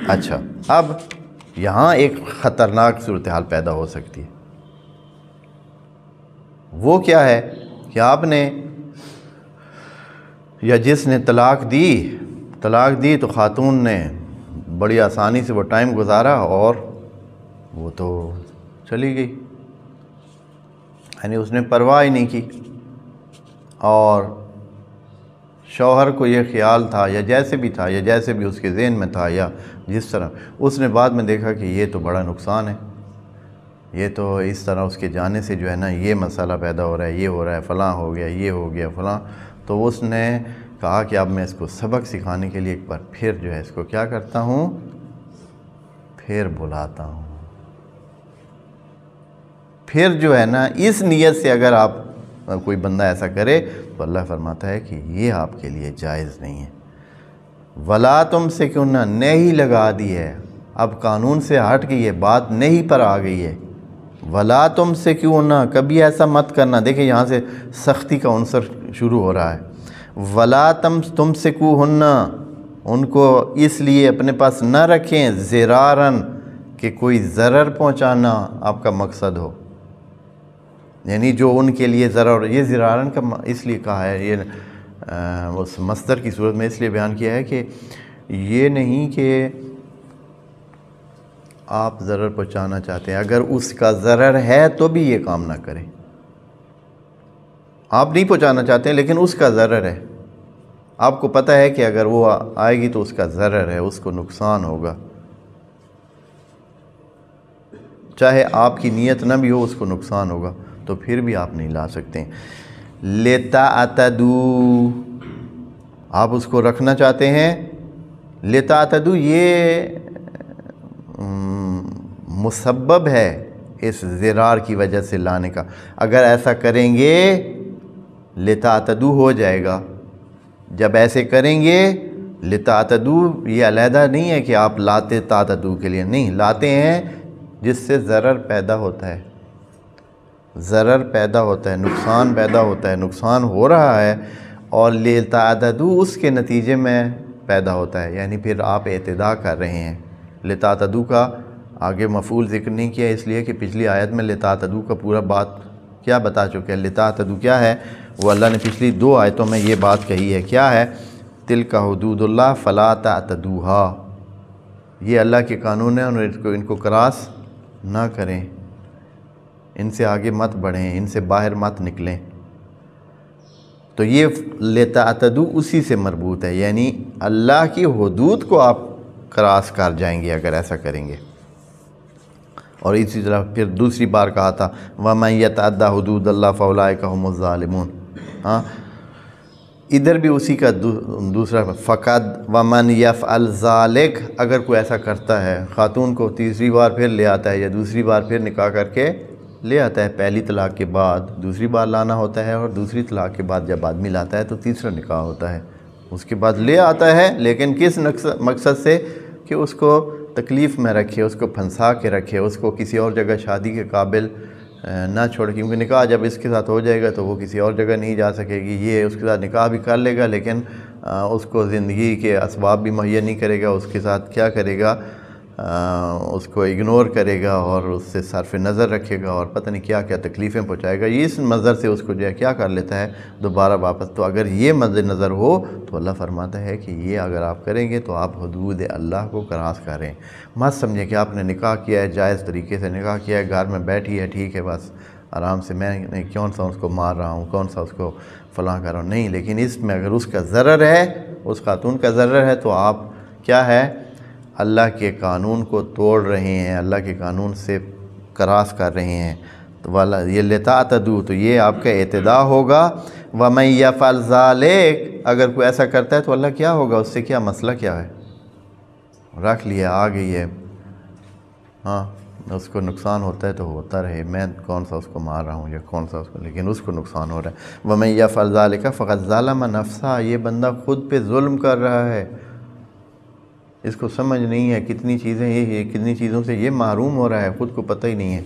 اچھا، اب یہاں ایک خطرناک صورتحال پیدا ہو سکتی ہے۔ وہ کیا ہے کہ آپ نے یا جس نے طلاق دی تو خاتون نے بڑی آسانی سے وہ ٹائم گزارا اور وہ تو چلی گئی، یعنی اس نے پرواہ ہی نہیں کی، اور شوہر کو یہ خیال تھا یا جیسے بھی اس کے ذہن میں تھا یا جس طرح، اس نے بعد میں دیکھا کہ یہ تو بڑا نقصان ہے، یہ تو اس طرح اس کے جانے سے جو ہے نا یہ مسئلہ پیدا ہو رہا ہے، یہ ہو رہا ہے، فلاں ہو گیا، یہ ہو گیا فلاں، تو اس نے کہا کہ اب میں اس کو سبق سکھانے کے لیے ایک بار پھر جو ہے اس کو کیا کرتا ہوں، پھر بلاتا ہوں۔ پھر جو ہے نا اس نیت سے اگر آپ کوئی بندہ ایسا کرے تو اللہ فرماتا ہے کہ یہ آپ کے لیے جائز نہیں ہے۔ وَلَا تُمْسِكُنَّ نہیں لگا دی ہے، اب قانون سے ہٹ گئی ہے، بات نہیں پر آ گئی ہے۔ وَلَا تُمْسِكُنَّ کبھی ایسا مت کرنا، دیکھیں یہاں سے سختی کا عنصر شروع ہو رہا ہے۔ وَلَا تُمْسِكُوهُنَّ ان کو اس لیے اپنے پاس نہ رکھیں ضِرَارًا کہ کوئی ضرر پہنچانا آپ کا مقصد ہو، یعنی جو ان کے لیے ضرر، یہ ضِرَارًا کا اس لیے کہا ہے، یہ اس مصدر کی صورت میں اس لیے بیان کیا ہے کہ یہ نہیں کہ آپ ضرر پہنچانا چاہتے ہیں، اگر اس کا ضرر ہے تو بھی یہ کام نہ کریں۔ آپ نہیں پہنچانا چاہتے ہیں لیکن اس کا ضرر ہے، آپ کو پتہ ہے کہ اگر وہ آئے گی تو اس کا ضرر ہے، اس کو نقصان ہوگا، چاہے آپ کی نیت نہ بھی ہو اس کو نقصان ہوگا، تو پھر بھی آپ نہیں لا سکتے۔ لِتَعْتَدُوا آپ اس کو رکھنا چاہتے ہیں، لِتَعْتَدُوا یہ مسبب ہے اس ضرار کی وجہ سے لانے کا، اگر ایسا کریں گے لِتَعْتَدُوا ہو جائے گا، جب ایسے کریں گے لِتَعْتَدُوا یہ علیحدہ نہیں ہے کہ آپ لاتے تعتدوا کے لیے، نہیں، لاتے ہیں جس سے ضرر پیدا ہوتا ہے، نقصان پیدا ہوتا ہے، نقصان ہو رہا ہے، اور لِتَعْتَدُوا اس کے نتیجے میں پیدا ہوتا ہے، یعنی پھر آپ اعتداء کر رہے ہیں۔ لِتَعْتَدُوا کا آگے مفعول ذکر نہیں کیا اس لیے کہ پچھلی آیت میں لِتَعْتَدُوا کا پورا بات کیا بتا چکے ہیں۔ لِتَعْتَدُوا کیا ہے، وہ اللہ نے پچھلی 2 آیتوں میں یہ بات کہی ہے، کیا ہے؟ تِلْکَ حُدُودُ اللّہ فَلَا تَعْتَدُوهَا یہ اللہ کے قانون ہیں، اور ان کو کراس نہ کریں، ان سے آگے مت بڑھیں، ان سے باہر مت نکلیں۔ تو یہ لِتَعْتَدُوا اسی سے مربوط ہے، یعنی اللہ کی حدود کو آپ کراس کر جائیں گے اگر ایسا کریں گے۔ اور اسی طرح پھر دوسری بار کہا تھا وَمَن يَتَعَدَّ حُدُودَ اللّہ فَأُولَٰئِکَ هُمُ الظَّالِمُونَ، ہاں ادھر بھی اسی کا دوسرا فَقَدْ وَمَنْ يَفْعَلْ ذَلِكَ اگر کوئی ایسا کرتا ہے، خاتون کو تیسری بار پھر لے آتا ہے یا دوسری بار پھر نکاح کر کے لے آتا ہے، پہلی طلاق کے بعد دوسری بار لانا ہوتا ہے، اور دوسری طلاق کے بعد جب آدمی لاتا ہے تو تیسرا نکاح ہوتا ہے، اس کے بعد لے آتا ہے، لیکن کس مقصد سے کہ اس کو تکلیف میں رکھے، اس کو پھنسا کے رکھے، اس کو کسی اور جگہ شادی کے قابل نہ چھوڑ، کیونکہ نکاح جب اس کے ساتھ ہو جائے گا تو وہ کسی اور جگہ نہیں جا سکے گی، یہ اس کے ساتھ نکاح بھی کر لے گا لیکن اس کو زندگی کے اسباب بھی مہیا نہیں کرے گا، اس کے ساتھ کیا کرے گا، اس کو اگنور کرے گا اور اس سے صرف نظر رکھے گا اور پتہ نہیں کیا کیا تکلیفیں پہنچائے گا، یہ اس منظر سے اس کو جو ہے کیا کر لیتا ہے دوبارہ واپس۔ تو اگر یہ مد نظر ہو تو اللہ فرماتا ہے کہ یہ اگر آپ کریں گے تو آپ حدود اللہ کو کراس کریں، مت سمجھیں کہ آپ نے نکاح کیا ہے، جائز طریقے سے نکاح کیا ہے، گھر میں بیٹھی ہے، ٹھیک ہے، بس آرام سے، میں کون سا اس کو مار رہا ہوں، کون سا اس کو فلاں کر رہا ہوں، نہیں، لیکن اس میں اگر اس کا ضرر ہے، اس خاتون کا ضرر ہے، تو آپ کیا ہے، اللہ کے قانون کو توڑ رہے ہیں، اللہ کے قانون سے کراس کر رہے ہیں، تو یہ لِتَعْتَدُوا تو یہ آپ کا اعتداء ہوگا۔ وَمَن يَفْعَلْ ذَلِكَ اگر کوئی ایسا کرتا ہے تو اللہ کیا ہوگا، اس سے کیا مسئلہ کیا ہے، رکھ لیا، آ گئی ہے، ہاں اس کو نقصان ہوتا ہے تو ہوتا رہے، میں کون سا اس کو مار رہا ہوں یا کون سا اس کو، لیکن اس کو نقصان ہو رہا ہے۔ وَمَن يَفْعَلْ ذَلِكَ فَقَدْ ظَلَمَ نَفْسَهُ یہ بندہ خود پہ ظلم کر رہا ہے، اس کو سمجھ نہیں ہے، کتنی چیزیں کتنی چیزوں سے یہ محروم ہو رہا ہے، خود کو پتہ ہی نہیں ہے۔